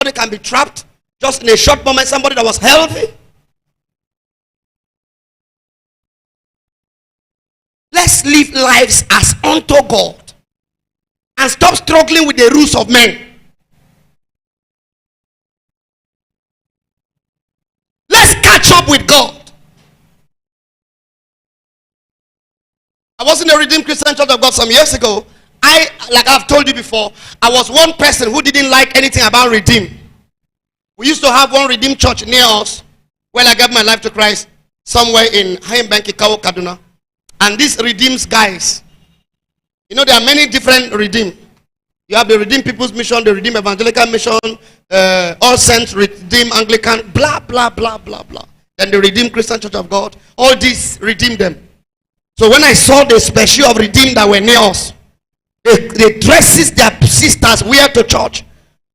Somebody can be trapped just in a short moment. Somebody that was healthy. Let's live lives as unto God and stop struggling with the rules of men. Let's catch up with God. I was in a Redeemed Christian Church of God some years ago. Like I've told you before, I was one person who didn't like anything about Redeemed. We used to have one Redeemed church near us when I gave my life to Christ, somewhere in Hayembanki, Kaduna. And these Redeemed guys, you know, there are many different Redeemed. You have the Redeemed People's Mission, the Redeemed Evangelical Mission, All Saints, Redeemed Anglican, blah, blah, blah, blah, blah. Then the Redeemed Christian Church of God. All these redeemed them. So when I saw the special of Redeemed that were near us, they dresses their sisters wear to church.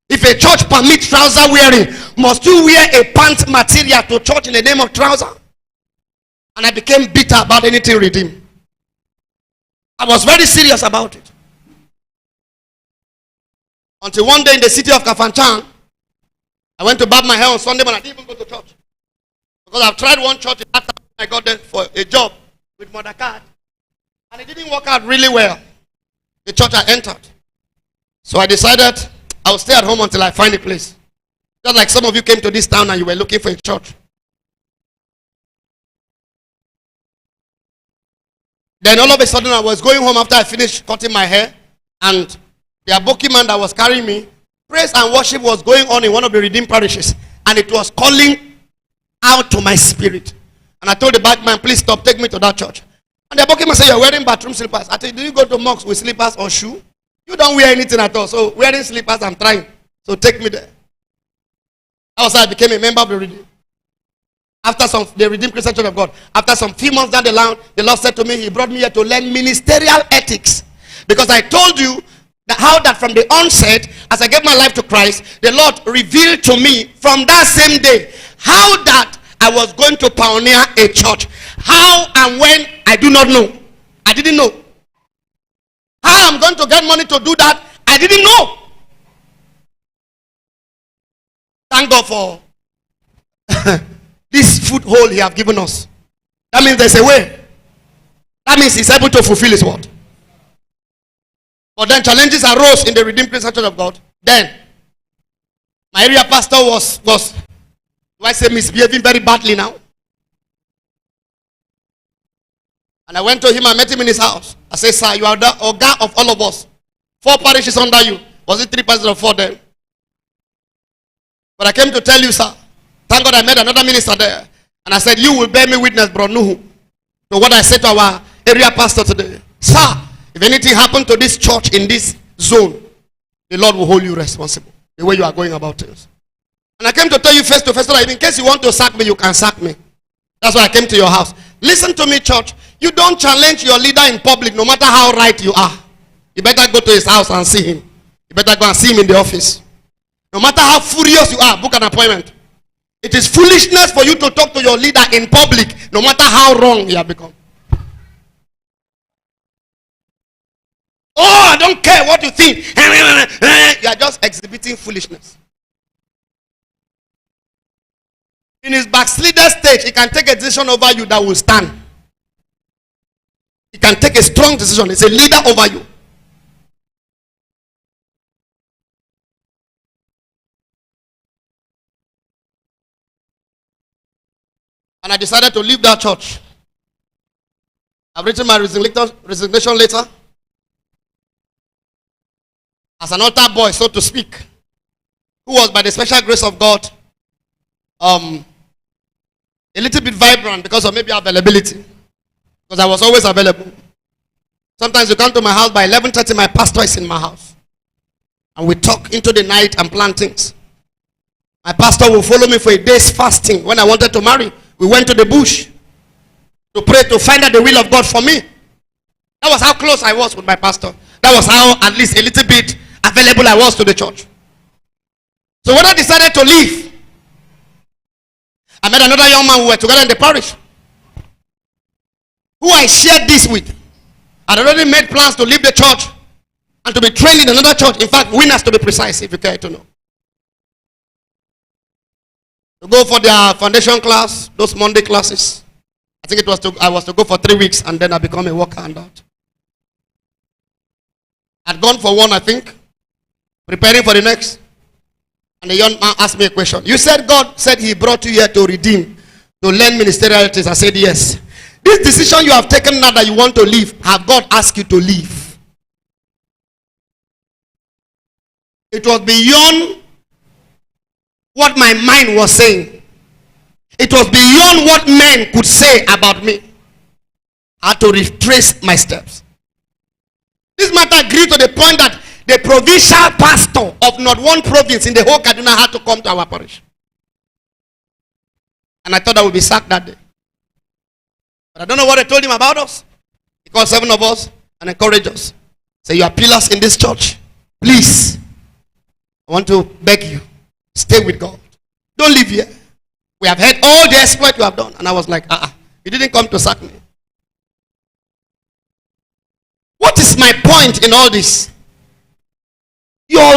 If a church permits trouser wearing, must you wear a pant material to church in the name of trouser? And I became bitter about anything Redeemed. I was very serious about it. Until one day in the city of Kafanchan, I went to barb my hair on Sunday, but I didn't even go to church. Because I've tried one church in that time. I got there for a job with Mother Card. And it didn't work out really well. The church I entered. So I decided I'll stay at home until I find a place. Just like some of you came to this town and you were looking for a church. Then all of a sudden I was going home after I finished cutting my hair. And the Aboki man that was carrying me, praise and worship was going on in one of the Redeemed parishes. And it was calling out to my spirit. And I told the back man, please stop, take me to that church. And the Aboki man said, you're wearing bathroom slippers. I said, do you go to mosque with slippers or shoe? You don't wear anything at all. So wearing slippers, I'm trying. So take me there. That was how I became a member of the Redeemed. After the Redeemed Christian Church of God. After some few months down the line, the Lord said to me, he brought me here to learn ministerial ethics. Because I told you that how that from the onset, as I gave my life to Christ, the Lord revealed to me from that same day how that I was going to pioneer a church. How and when, I do not know. I didn't know. How I'm going to get money to do that, I didn't know. Thank God for this foothold he have given us. That means there's a way. That means he's able to fulfill his word. But then challenges arose in the Redeemed Christian Church of God. Then, my area pastor was do I say misbehaving very badly now? And I went to him, I met him in his house. I said, sir, you are the Oga of all of us. 4 parishes under you. Was it 3 parishes or 4 then? But I came to tell you, sir. Thank God I met another minister there. And I said, you will bear me witness, bro Nuhu, to what I said to our area pastor today. Sir, if anything happened to this church in this zone, the Lord will hold you responsible. The way you are going about things. And I came to tell you face to face, that in case you want to sack me, you can sack me. That's why I came to your house. Listen to me, church. You don't challenge your leader in public, no matter how right you are. You better go to his house and see him. You better go and see him in the office. No matter how furious you are, book an appointment. It is foolishness for you to talk to your leader in public, no matter how wrong you have become. Oh, I don't care what you think. You are just exhibiting foolishness. In his backslidden stage, he can take a decision over you that will stand. He can take a strong decision. He's a leader over you. And I decided to leave that church. I've written my resignation letter. As an altar boy, so to speak, who was by the special grace of God a little bit vibrant because of maybe availability. Because I was always available. Sometimes you come to my house by 11:30, my pastor is in my house. And we talk into the night and plan things. My pastor will follow me for a day's fasting. When I wanted to marry, we went to the bush to pray to find out the will of God for me. That was how close I was with my pastor. That was how at least a little bit available I was to the church. So when I decided to leave, I met another young man who were together in the parish, who I shared this with. I'd already made plans to leave the church and to be trained in another church. In fact, Winners to be precise, if you care to know. to go for their foundation class, those Monday classes. I think I was to go for 3 weeks and then I become a worker and that. I'd gone for one, I think, preparing for the next. And the young man asked me a question. You said God said he brought you here to redeem, to learn ministerialities. I said yes. This decision you have taken now that you want to leave, have God asked you to leave? It was beyond what my mind was saying. It was beyond what men could say about me. I had to retrace my steps. This matter grew to the point that the provincial pastor of not one province in the whole Kaduna had to come to our parish. And I thought I would be sacked that day. But I don't know what they told him about us. He called 7 of us and encouraged us. Say, you are pillars in this church. Please, I want to beg you, stay with God. Don't leave here. We have heard all the exploit you have done. And I was like, you didn't come to sack me. What is my point in all this? Your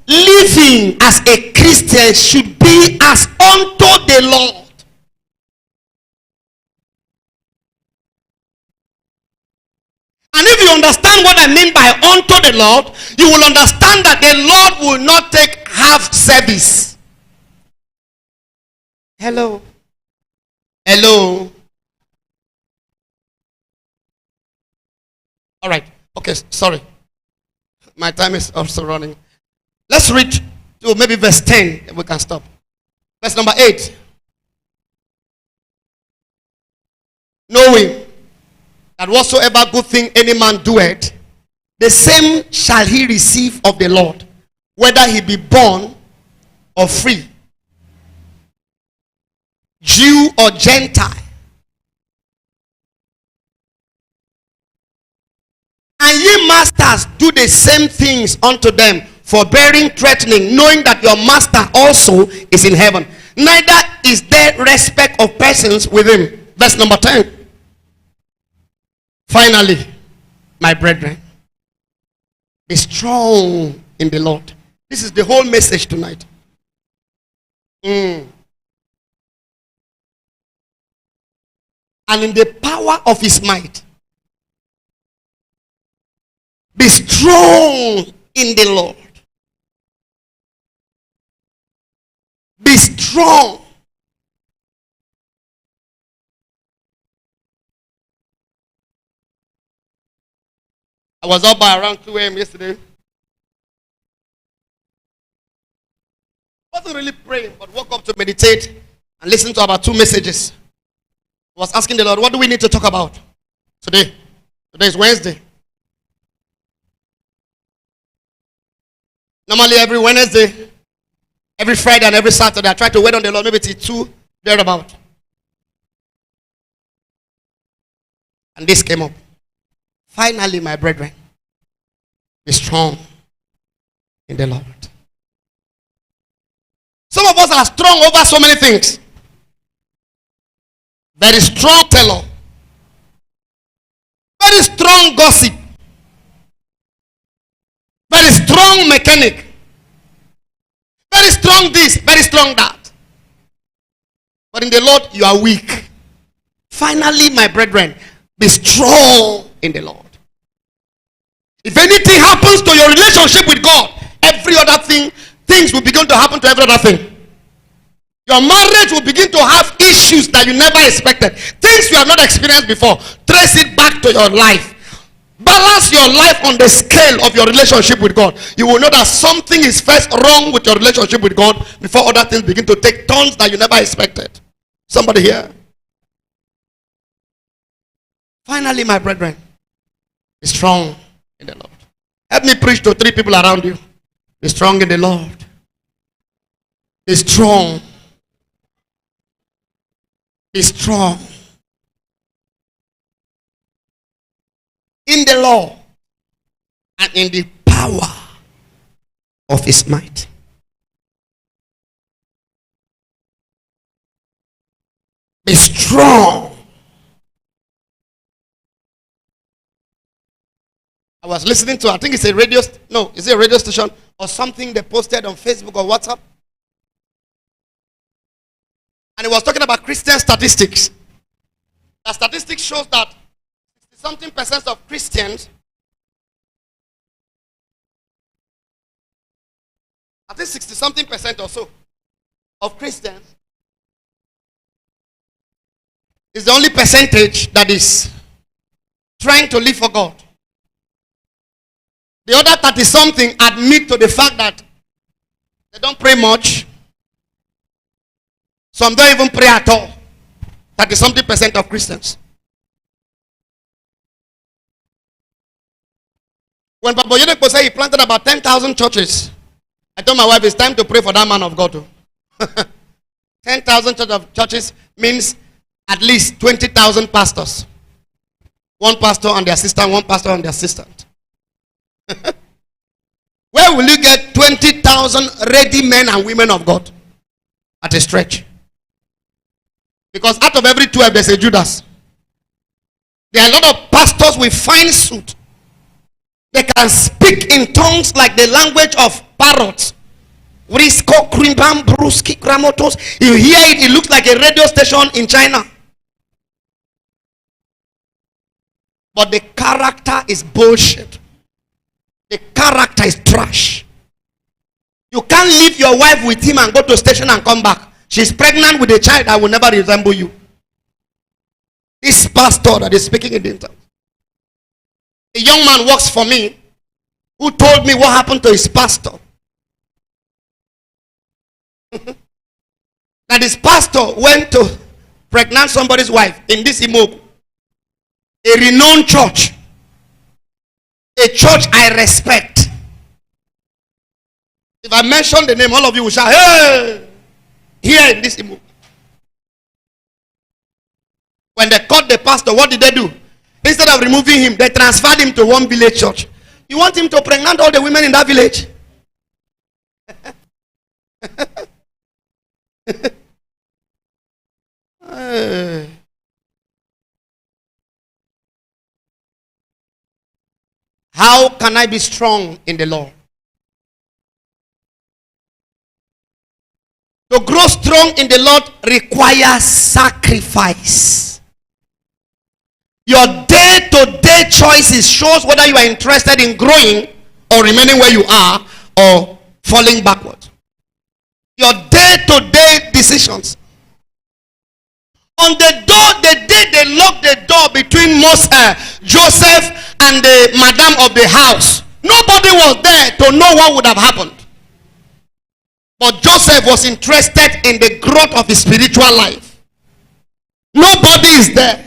living as a Christian should be as unto the Lord. And if you understand what I mean by unto the Lord, you will understand that the Lord will not take half service. Hello. Hello. All right. Okay, sorry. My time is also running. Let's read to maybe verse 10 and we can stop. Verse number 8. Knowing that whatsoever good thing any man doeth, the same shall he receive of the Lord, whether he be born or free, Jew or Gentile. And ye masters, do the same things unto them, forbearing, threatening, knowing that your master also is in heaven. Neither is there respect of persons with him. Verse number 10. Finally, my brethren, be strong in the Lord. This is the whole message tonight. And in the power of his might. Be strong in the Lord. Be strong. I was up by around 2 a.m. yesterday. Wasn't really praying, but woke up to meditate and listen to about 2 messages. I was asking the Lord, what do we need to talk about today? Today is Wednesday. Normally every Wednesday, every Friday and every Saturday, I try to wait on the Lord, maybe till 2, thereabout. And this came up. Finally, my brethren, be strong in the Lord. Some of us are strong over so many things. Very strong teller. Very strong gossip. Very strong mechanic. Very strong this, very strong that. But in the Lord, you are weak. Finally, my brethren, be strong in the Lord. If anything happens to your relationship with God, every other things will begin to happen to every other thing. Your marriage will begin to have issues that you never expected. Things you have not experienced before. Trace it back to your life. Balance your life on the scale of your relationship with God. You will know that something is first wrong with your relationship with God before other things begin to take turns that you never expected. Somebody here? Finally, my brethren, be strong in the Lord. Help me preach to 3 people around you. Be strong in the Lord. Be strong. Be strong in the Lord and in the power of his might. Be strong. I was listening to, I think it's a radio, no, is it a radio station or something they posted on Facebook or WhatsApp? And he was talking about Christian statistics. The statistics shows that something percent of Christians, I think 60 something percent or so of Christians is the only percentage that is trying to live for God. The other 30 something admit to the fact that they don't pray much. Some don't even pray at all. 30 something percent of Christians. When Papa Yedeko said he planted about 10,000 churches, I told my wife it's time to pray for that man of God. 10,000 churches means at least 20,000 pastors. One pastor and the assistant, one pastor and the assistant. Where will you get 20,000 ready men and women of God at a stretch? Because out of every 12 there's a Judas. There are a lot of pastors with fine suit. They can speak in tongues like the language of parrots. You hear it, it looks like a radio station in China. But the character is bullshit. The character is trash. You can't leave your wife with him and go to station and come back. She's pregnant with a child that will never resemble you. This pastor that is speaking in the tongues. A young man works for me who told me what happened to his pastor. That his pastor went to pregnant somebody's wife in this Imogu. A renowned church. A church I respect. If I mention the name, all of you will shout, hey! Here in this Imogu. When they caught the pastor, what did they do? Instead of removing him, they transferred him to one village church. You want him to pregnant all the women in that village? How can I be strong in the Lord? To grow strong in the Lord requires sacrifice. Your day-to-day choices shows whether you are interested in growing or remaining where you are or falling backward. Your day-to-day decisions. On the door, the day they locked the door between Joseph and the madam of the house, nobody was there to know what would have happened. But Joseph was interested in the growth of his spiritual life. Nobody is there.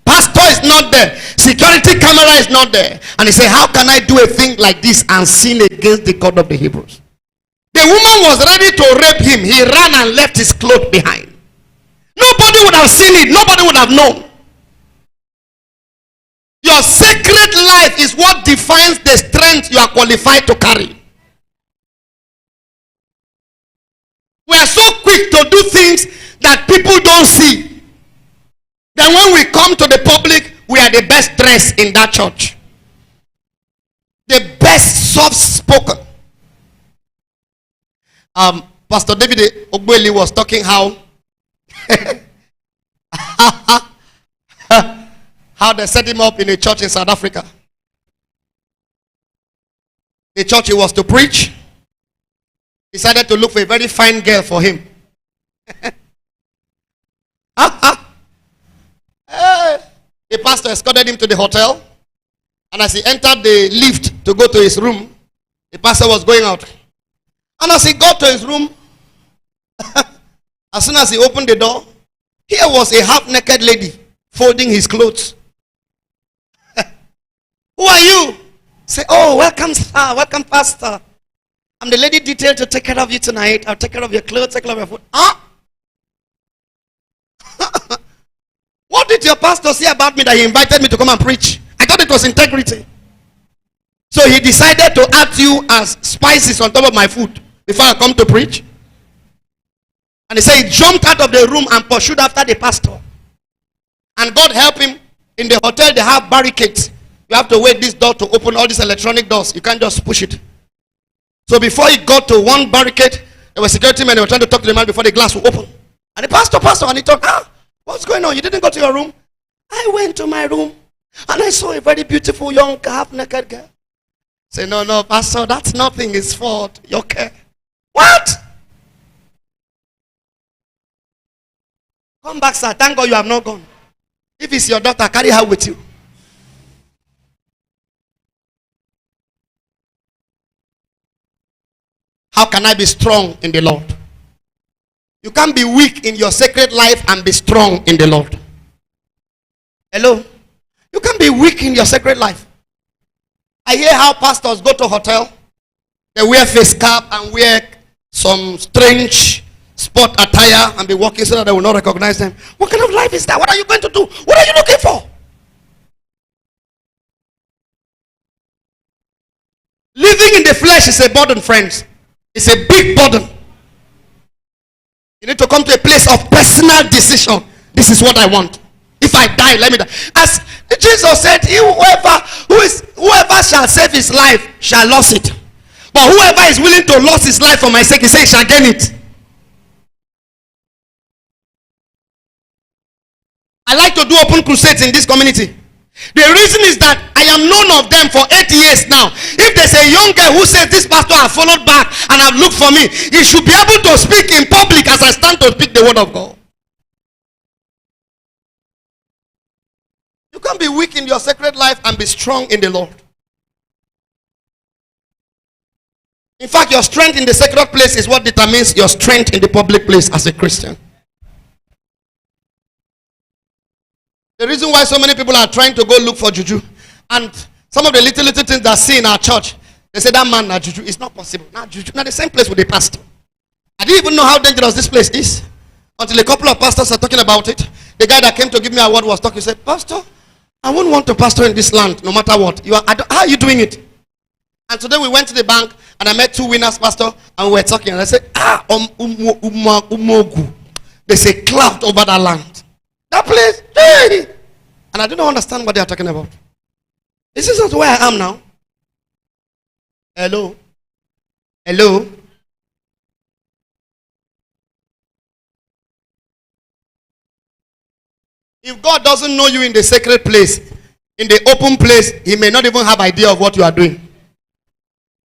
Pastor is not there. Security camera is not there. And he said, how can I do a thing like this and sin against the God of the Hebrews? The woman was ready to rape him. He ran and left his cloth behind. Nobody would have seen it. Nobody would have known. Your sacred life is what defines the strength you are qualified to carry. We are so quick to do things that people don't see. Then when we come to the public, we are the best dressed in that church. The best soft spoken. Pastor David Ogbeli was talking how how they set him up in a church in South Africa. The church he was to preach decided to look for a very fine girl for him. The pastor escorted him to the hotel, and as he entered the lift to go to his room, the pastor was going out. And as he got to his room, as soon as he opened the door, here was a half-naked lady folding his clothes. Who are you? Say, oh, welcome, sir. Welcome, pastor. I'm the lady detailed to take care of you tonight. I'll take care of your clothes, take care of your food. Huh? What did your pastor say about me that he invited me to come and preach? I thought it was integrity. So he decided to add you as spices on top of my food before I come to preach. And he said he jumped out of the room and pursued after the pastor. And God help him. In the hotel they have barricades. You have to wait this door to open, all these electronic doors. You can't just push it. So before he got to one barricade, there were security men. They were trying to talk to the man before the glass would open. And the pastor, and he thought, what's going on? You didn't go to your room? I went to my room and I saw a very beautiful young half-naked girl. Say, no, pastor, that's nothing. It's fault. Your care. What? Come back, sir. Thank God you have not gone. If it's your daughter, carry her with you. How can I be strong in the Lord? You can't be weak in your sacred life and be strong in the Lord. Hello? You can't be weak in your sacred life. I hear how pastors go to hotel. They wear face cap and wear some strange sport attire and be walking so that they will not recognize them. What kind of life is that? What are you going to do? What are you looking for? Living in the flesh is a burden, friends. It's a big burden. You need to come to a place of personal decision. This is what I want. If I die, let me die. As Jesus said, whoever shall save his life shall lose it. But whoever is willing to lose his life for my sake, he says, shall gain it. I like to do open crusades in this community. The reason is that I am known of them for 8 years now. If there's a young girl who says this pastor has followed back and have looked for me, he should be able to speak in public as I stand to speak the word of God. You can't be weak in your sacred life and be strong in the Lord. In fact, your strength in the sacred place is what determines your strength in the public place as a Christian. The reason why so many people are trying to go look for juju, and some of the little things that I see in our church, they say that man na juju. It's not possible. Now juju, now the same place with the pastor. I didn't even know how dangerous this place is until a couple of pastors are talking about it. The guy that came to give me a word was talking. He said, "Pastor, I wouldn't want to pastor in this land, no matter what. How are you doing it?" And today we went to the bank and I met two winners, pastor, and we were talking. And I said, umogu. There's a cloud over that land. That place, hey! And I don't understand what they are talking about. This is not where I am now. Hello? Hello? If God doesn't know you in the sacred place, in the open place, he may not even have idea of what you are doing.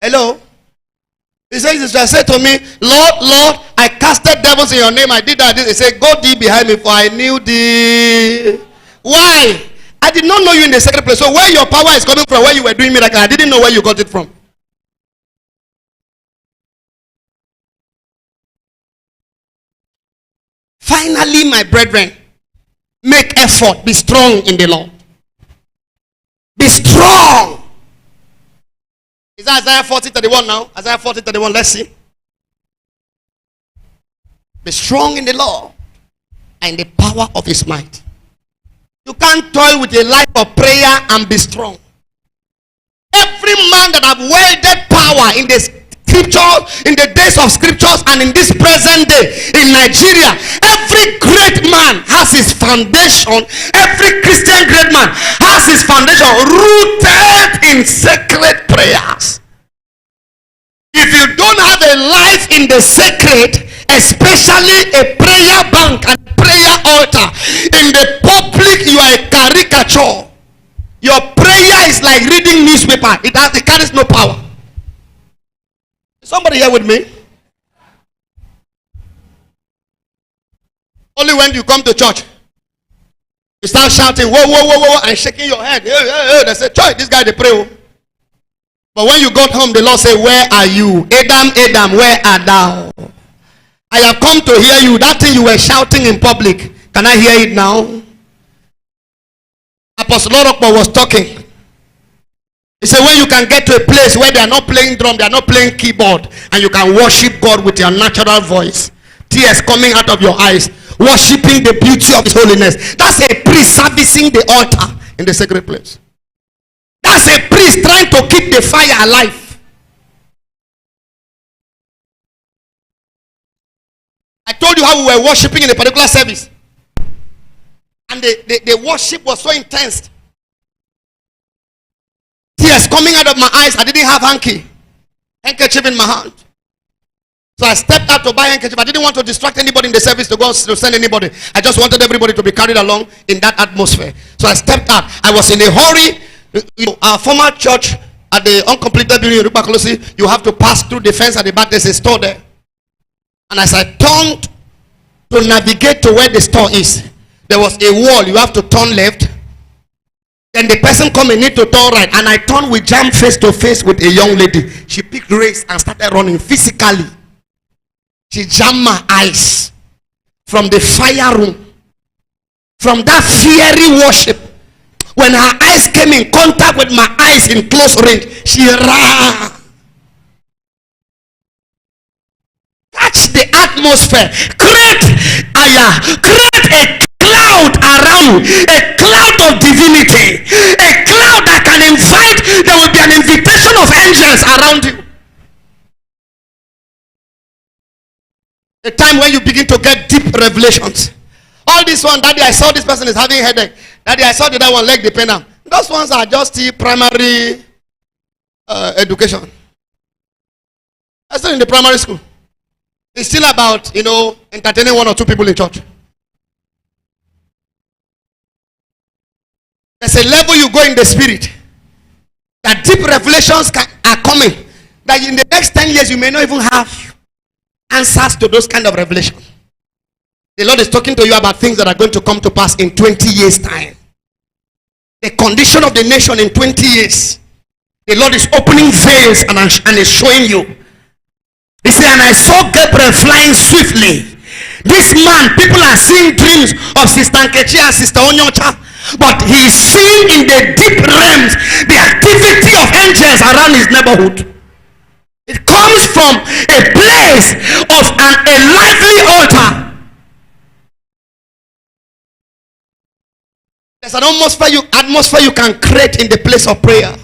Hello? He says, he said to me, Lord, I casted devils in your name. I did that. He said, go thee behind me, for I knew thee. Why? I did not know you in the sacred place. So where your power is coming from, where you were doing miracles, I didn't know where you got it from. Finally, my brethren, make effort. Be strong in the Lord. Be strong. Is that Isaiah 40:31 now? Isaiah 40:31. Let's see. Be strong in the Lord and the power of his might. You can't toil with a life of prayer and be strong. Every man that have wielded power in the scriptures, in the days of scriptures, and in this present day in Nigeria, every great man has his foundation. Every Christian great man has his foundation rooted in sacred prayers. If you don't have a life in the sacred, especially a prayer bank and prayer altar, in the public you are a caricature. Your prayer is like reading newspaper. It carries no power. Somebody here with me? Only when you come to church, you start shouting, whoa, whoa, whoa, whoa, and shaking your head. Hey, hey, hey. They say, "Church, this guy they pray." But when you got home, the Lord said, "Where are you? Adam, Adam, where art thou? I have come to hear you." That thing you were shouting in public, can I hear it now? Apostle Lorokpo was talking. He said, when you can get to a place where they are not playing drum, they are not playing keyboard, and you can worship God with your natural voice, tears coming out of your eyes, worshiping the beauty of his holiness. That's a priest servicing the altar in the sacred place. That's a priest trying to keep the fire alive. I told you how we were worshiping in a particular service. And the worship was so intense. Tears coming out of my eyes. I didn't have handkerchief in my hand. So I stepped out to buy handkerchief. I didn't want to distract anybody in the service to go to send anybody. I just wanted everybody to be carried along in that atmosphere. So I stepped out. I was in a hurry. Our former church at the uncompleted building in Rupakolosi, you have to pass through the fence at the back. There's a store there. And as I turned to navigate to where the store is, there was a wall. You have to turn left. Then the person coming need to turn right. And I turned, we jammed face to face with a young lady. She picked race and started running physically. She jammed my eyes from the fire room. From that fiery worship. When her eyes came in contact with my eyes in close range, she ran. Catch the atmosphere. Create a cloud around, a cloud of divinity, a cloud that can invite. There will be an invitation of angels around you. A time when you begin to get deep revelations. All this one, Daddy, I saw this person is having headache. Daddy, I saw the other one leg the pain. Those ones are just the primary education. I still in the primary school. It's still about, entertaining one or two people in church. There's a level you go in the spirit that deep revelations are coming. That in the next 10 years you may not even have answers to those kind of revelations. The Lord is talking to you about things that are going to come to pass in 20 years' time. The condition of the nation in 20 years. The Lord is opening veils and is showing you. He said, and I saw Gabriel flying swiftly. This man, people are seeing dreams of Sister Nkechi and Sister Onyocha. But he is seeing in the deep realms the activity of angels around his neighborhood. It comes from a place of a lively altar. There's an atmosphere you can create in the place of prayer.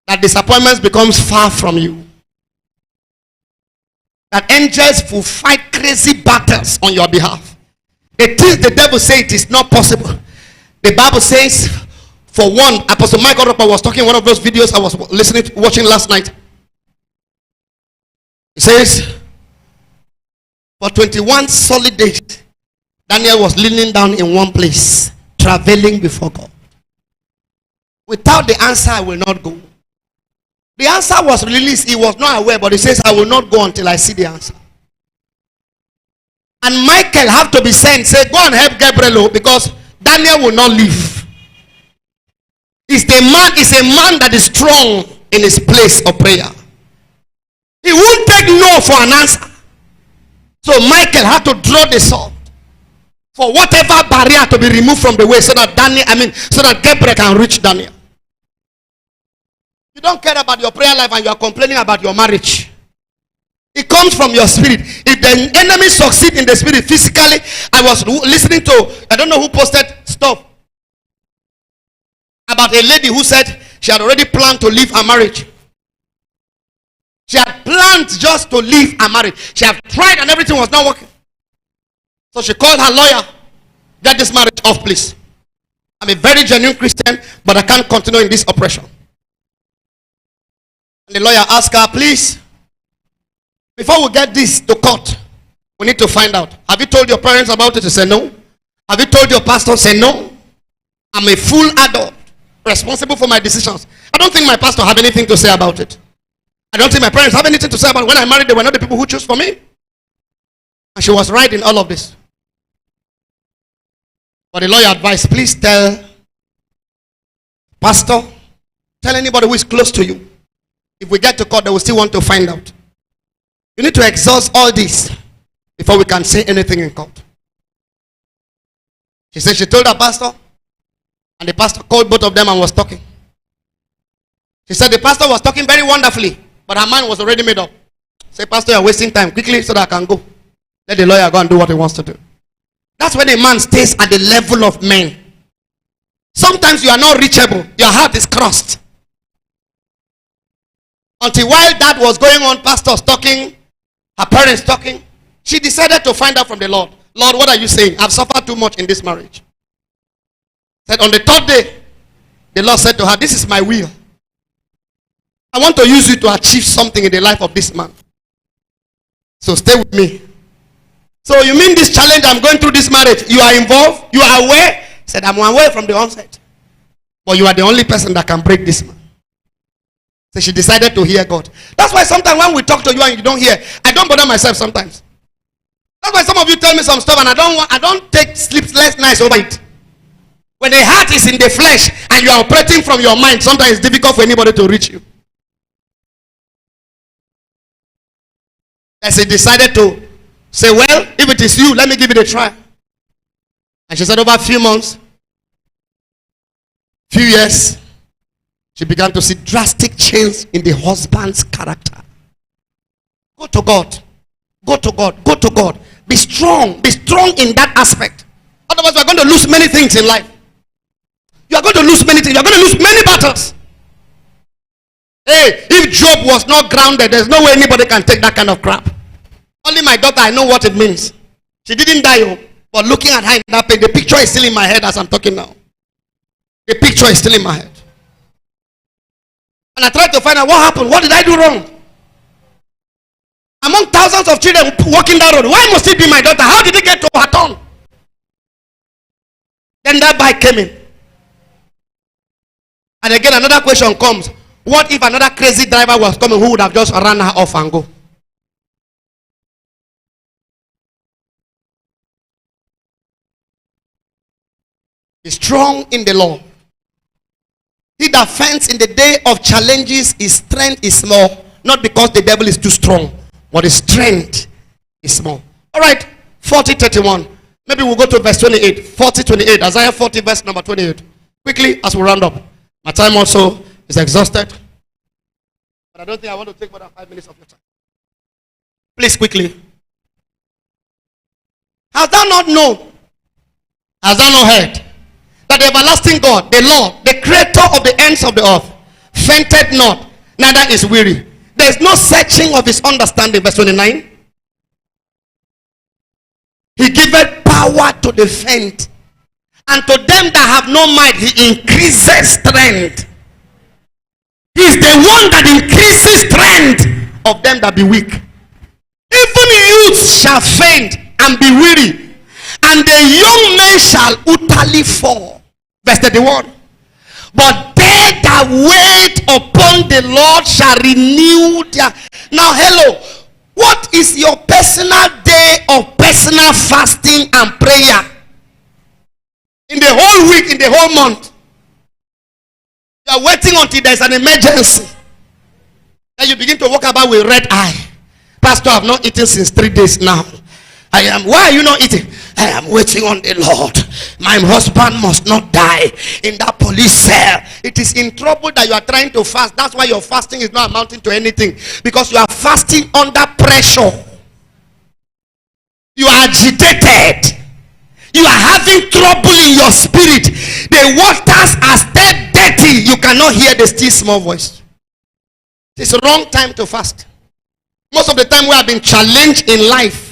That disappointments becomes far from you. That angels will fight crazy battles on your behalf. The things the devil says it is not possible. The Bible says, for one, Apostle Michael Roper was talking in one of those videos I was watching last night. He says, for 21 solid days, Daniel was leaning down in one place, traveling before God. Without the answer, I will not go. The answer was released. He was not aware, but he says, I will not go until I see the answer. And Michael have to be sent, say, go and help Gabriel, because Daniel will not leave. He's a man that is strong in his place of prayer. He won't take no for an answer. So Michael had to draw the sword for whatever barrier to be removed from the way, so that Gabriel can reach Daniel. You don't care about your prayer life and you are complaining about your marriage. It comes from your spirit. If the enemy succeeds in the spirit physically, I was listening to, I don't know who posted stuff about a lady who said she had already planned to leave her marriage. She had planned just to leave her marriage. She had tried and everything was not working. So she called her lawyer, get this marriage off, please. I'm a very genuine Christian, but I can't continue in this oppression. And the lawyer asked her, please, before we get this to court, we need to find out. Have you told your parents about it? They say no. Have you told your pastor? Say no. I'm a full adult, responsible for my decisions. I don't think my pastor have anything to say about it. I don't think my parents have anything to say about it. When I married, they were not the people who chose for me. And she was right in all of this. But the lawyer advised, please tell pastor, tell anybody who is close to you. If we get to court, they will still want to find out. You need to exhaust all this before we can say anything in court. She said she told her pastor, and the pastor called both of them and was talking. She said the pastor was talking very wonderfully, but her mind was already made up. Say, pastor, you're wasting time. Quickly so that I can go. Let the lawyer go and do what he wants to do. That's when a man stays at the level of men. Sometimes you are not reachable. Your heart is crossed. Until while that was going on, pastors talking, her parents talking, she decided to find out from the Lord. Lord, what are you saying? I've suffered too much in this marriage. Said on the third day, the Lord said to her, this is my will. I want to use you to achieve something in the life of this man. So stay with me. So you mean this challenge I'm going through this marriage, you are involved? You are aware? He said, I'm aware from the onset. But you are the only person that can break this man. So she decided to hear God. That's why sometimes when we talk to you and you don't hear, I don't bother myself sometimes. That's why some of you tell me some stuff and I don't take sleepless nights over it. When the heart is in the flesh and you are operating from your mind, sometimes it's difficult for anybody to reach you. As he decided to say, well, if it is you, let me give it a try. And she said over a few months, few years, she began to see drastic change in the husband's character. Go to God. Go to God. Go to God. Be strong. Be strong in that aspect. Otherwise, you are going to lose many things in life. You are going to lose many things. You are going to lose many battles. Hey, if Job was not grounded, there's no way anybody can take that kind of crap. Only my daughter, I know what it means. She didn't die, but looking at her in that pain, the picture is still in my head as I'm talking now. The picture is still in my head. And I tried to find out what happened. What did I do wrong? Among thousands of children walking that road, why must it be my daughter? How did it get to her turn? Then that bike came in. And again, another question comes. What if another crazy driver was coming who would have just run her off and go? Be strong in the Lord. He that faints in the day of challenges, his strength is small. Not because the devil is too strong, but his strength is small. All right, 40:31. Maybe we'll go to verse 28. 40:28. Isaiah 40, verse number 28. Quickly, as we round up. My time also is exhausted. But I don't think I want to take more than 5 minutes of your time. Please, quickly. Hast thou not known? Hast thou not heard? That the everlasting God, the Lord, the creator of the ends of the earth, fainted not, neither is weary. There is no searching of his understanding. Verse 29. He giveth power to the faint, and to them that have no might, he increases strength. He is the one that increases strength of them that be weak. Even youths shall faint and be weary, and the young men shall utterly fall. Verse 31. But they that wait upon the Lord shall renew their... Now, hello. What is your personal day of personal fasting and prayer? In the whole week, in the whole month. You are waiting until there's an emergency. Then you begin to walk about with red eye. Pastor, I have not eaten since 3 days now. Why are you not eating? I am waiting on the Lord. My husband must not die in that police cell. It is in trouble that you are trying to fast. That's why your fasting is not amounting to anything. Because you are fasting under pressure. You are agitated. You are having trouble in your spirit. The waters are still dirty. You cannot hear the still small voice. It's the wrong time to fast. Most of the time we have been challenged in life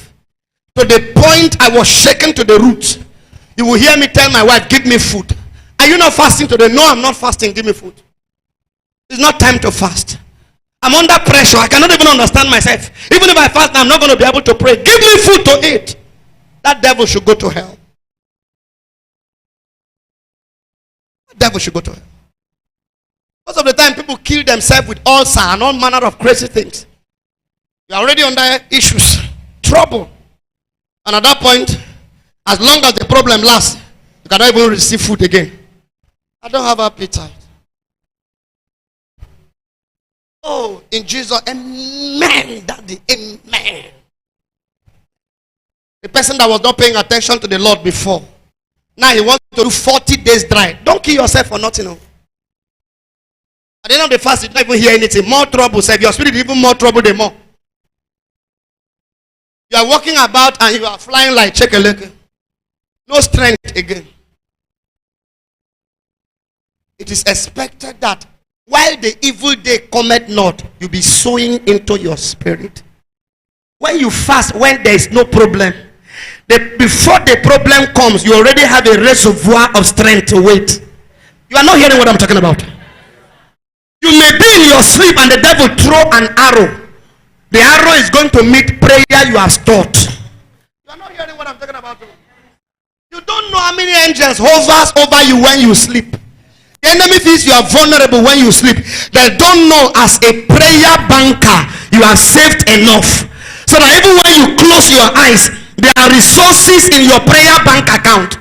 to the point I was shaken to the root. You will hear me tell my wife, give me food. Are you not fasting today? No, I'm not fasting. Give me food. It's not time to fast. I'm under pressure. I cannot even understand myself. Even if I fast, I'm not going to be able to pray. Give me food to eat. That devil should go to hell. That devil should go to hell. Most of the time, people kill themselves with ulcer and all manner of crazy things. You're already under issues, trouble. And at that point, as long as the problem lasts, you cannot even receive food again. I don't have appetite. Oh, in Jesus, amen, daddy, amen. The person that was not paying attention to the Lord before, now he wants to do 40 days dry. Don't kill yourself for nothing. No. At the end of the fast, you don't even hear anything. More trouble, save your spirit, even more trouble, the more. You are walking about and you are flying like chekeleke. No strength again. It is expected that while the evil day cometh not, you be sowing into your spirit. When you fast, when there is no problem, before the problem comes, you already have a reservoir of strength to wait. You are not hearing what I'm talking about. You may be in your sleep and the devil throw an arrow. The arrow is going to meet prayer you have stored. You are not hearing what I'm talking about. You don't know how many angels hovers over you when you sleep. The enemy thinks you are vulnerable when you sleep. They don't know as a prayer banker you are saved enough. So that even when you close your eyes, there are resources in your prayer bank account.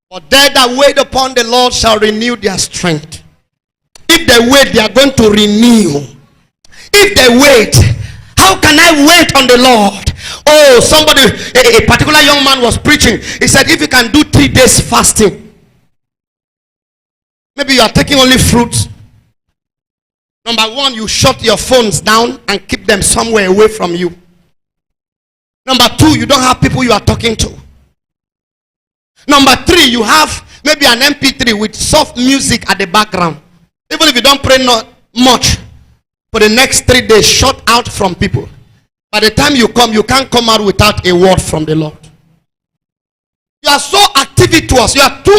But they that wait upon the Lord shall renew their strength. If they wait, they are going to renew. If they wait, how can I wait on the Lord? Oh, somebody, a particular young man was preaching. He said, if you can do 3 days fasting, maybe you are taking only fruits. Number 1, you shut your phones down and keep them somewhere away from you. Number 2, you don't have people you are talking to. Number 3, you have maybe an MP3 with soft music at the background. Even if you don't pray not much, for the next 3 days, shut out from people. By the time you come, you can't come out without a word from the Lord. You are so activitous. You are too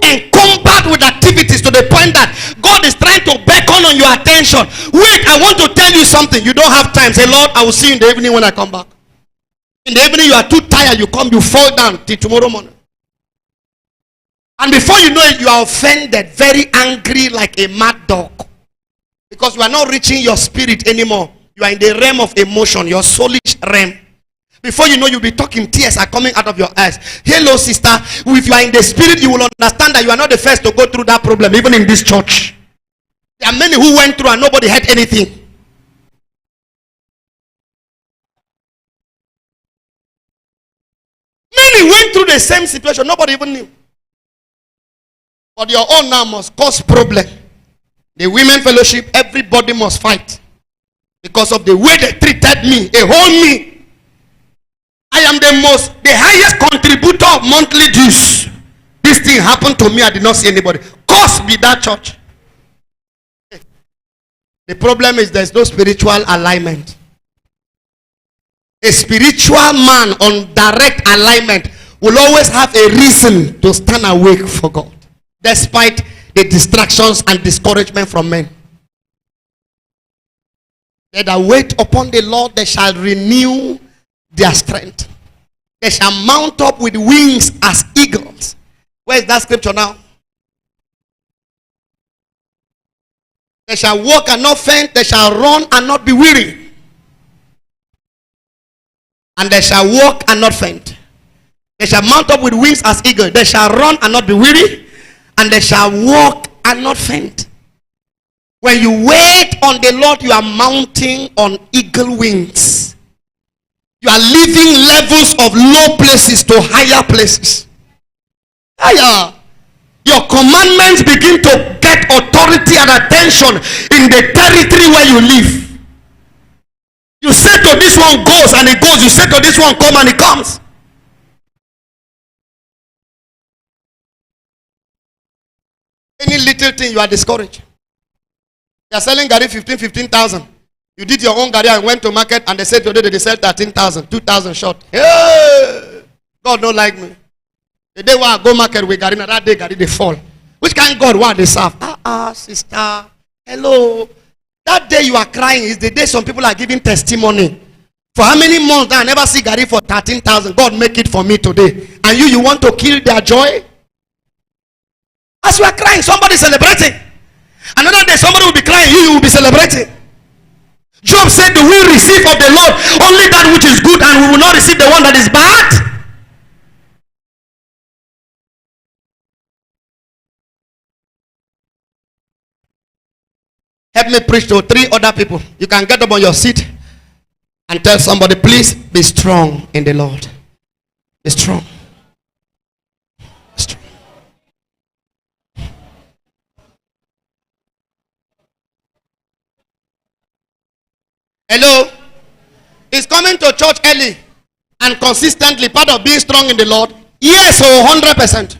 encumbered with activities to the point that God is trying to beckon on your attention. Wait, I want to tell you something. You don't have time. Say, Lord, I will see you in the evening when I come back. In the evening, you are too tired. You come, you fall down till tomorrow morning. And before you know it, you are offended, very angry like a mad dog. Because you are not reaching your spirit anymore. You are in the realm of emotion, your soulish realm. Before you know, you'll be talking, tears are coming out of your eyes. Hello, sister. If you are in the spirit, you will understand that you are not the first to go through that problem, even in this church. There are many who went through and nobody had anything. Many went through the same situation, nobody even knew. But your own now must cause problem. The women fellowship, everybody must fight. Because of the way they treated me, a whole me. I am the highest contributor of monthly dues. This thing happened to me, I did not see anybody. Cause be that church. The problem is there's no spiritual alignment. A spiritual man on direct alignment will always have a reason to stand awake for God, despite the distractions and discouragement from men. They that wait upon the Lord, they shall renew their strength. They shall mount up with wings as eagles. Where is that scripture now? They shall walk and not faint. They shall run and not be weary. And they shall walk and not faint. They shall mount up with wings as eagles. They shall run and not be weary. And they shall walk and not faint. When you wait on the Lord, you are mounting on eagle wings. You are leaving levels of low places to higher places. Higher. Your commandments begin to get authority and attention in the territory where you live. You say to this one goes and it goes. You say to this one come and it comes. Any little thing you are discouraged. They are selling Gary 15,000. You did your own Gary and went to market and they said today they sell 13,000, 2,000 short. Hey! God don't like me. The day when I go market with Gary, that day Gary they fall. Which kind of God what they serve? Sister. Hello. That day you are crying is the day some people are giving testimony. For how many months I never see Gary for 13,000. God make it for me today. And you want to kill their joy? As you are crying, somebody is celebrating. Another day somebody will be crying, you will be celebrating. Job said, do we receive of the Lord only that which is good, and we will not receive the one that is bad? Help me preach to 3 other people. You can get up on your seat and tell somebody, please be strong in the Lord. Be strong. Be strong. Hello? Is coming to church early and consistently part of being strong in the Lord? Yes, or 100%.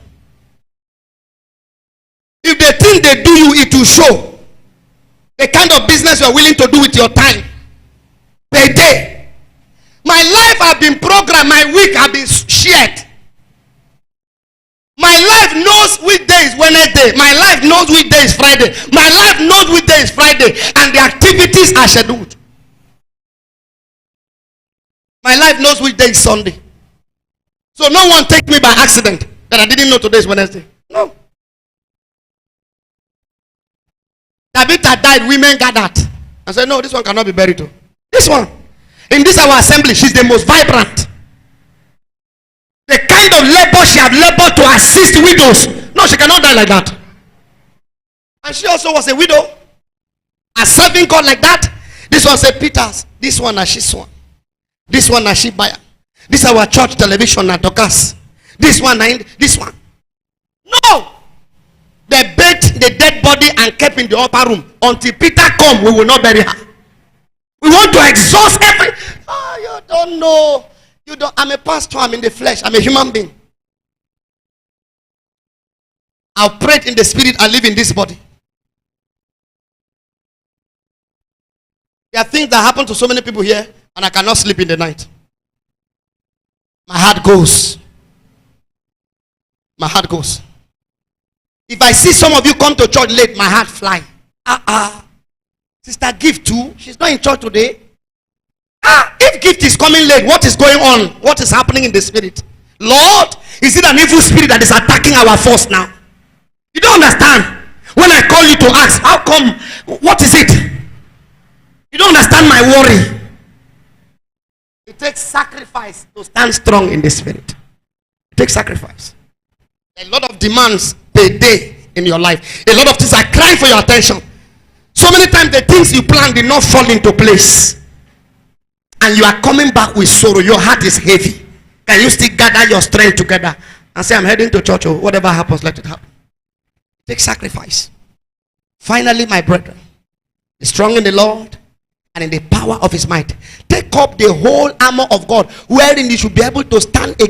If they think they do you, it will show. The kind of business you are willing to do with your time per day. My life has been programmed. My week has been shared. My life knows knows which day is Wednesday. My life knows which day is Friday. My life knows which day is Friday. And the activities are scheduled. My life knows which day is Sunday. So no one takes me by accident that I didn't know today is Wednesday. No. Tabitha died, women gathered. I said, no, this one cannot be buried too. This one. In this our assembly, she's the most vibrant. The kind of labor she had labored to assist widows. No, she cannot die like that. And she also was a widow. And serving God like that. This one said, Peters, this one and she's one. This one and she buyer. This is our church television and talkers. This one and this one. No! They baked the dead body and kept in the upper room. Until Peter come, we will not bury her. We want to exhaust every... Oh, you don't know. You don't. I'm a pastor. I'm in the flesh. I'm a human being. I'll pray in the spirit. I live in this body. There are things that happen to so many people here, and I cannot sleep in the night. My heart goes. My heart goes. If I see some of you come to church late, my heart fly. Sister Gift too. She's not in church today. If Gift is coming late, what is going on? What is happening in the spirit? Lord, is it an evil spirit that is attacking our force now? You don't understand. When I call you to ask, how come? What is it? You don't understand my worry. It takes sacrifice to stand strong in the spirit. It takes sacrifice. A lot of demands per day in your life. A lot of things are crying for your attention. So many times the things you planned did not fall into place. And you are coming back with sorrow. Your heart is heavy. Can you still gather your strength together and say, I'm heading to church, or whatever happens, let it happen? Take sacrifice. Finally, my brethren, be strong in the Lord and in the power of his might. Take up the whole armor of God, wherein you should be able to stand against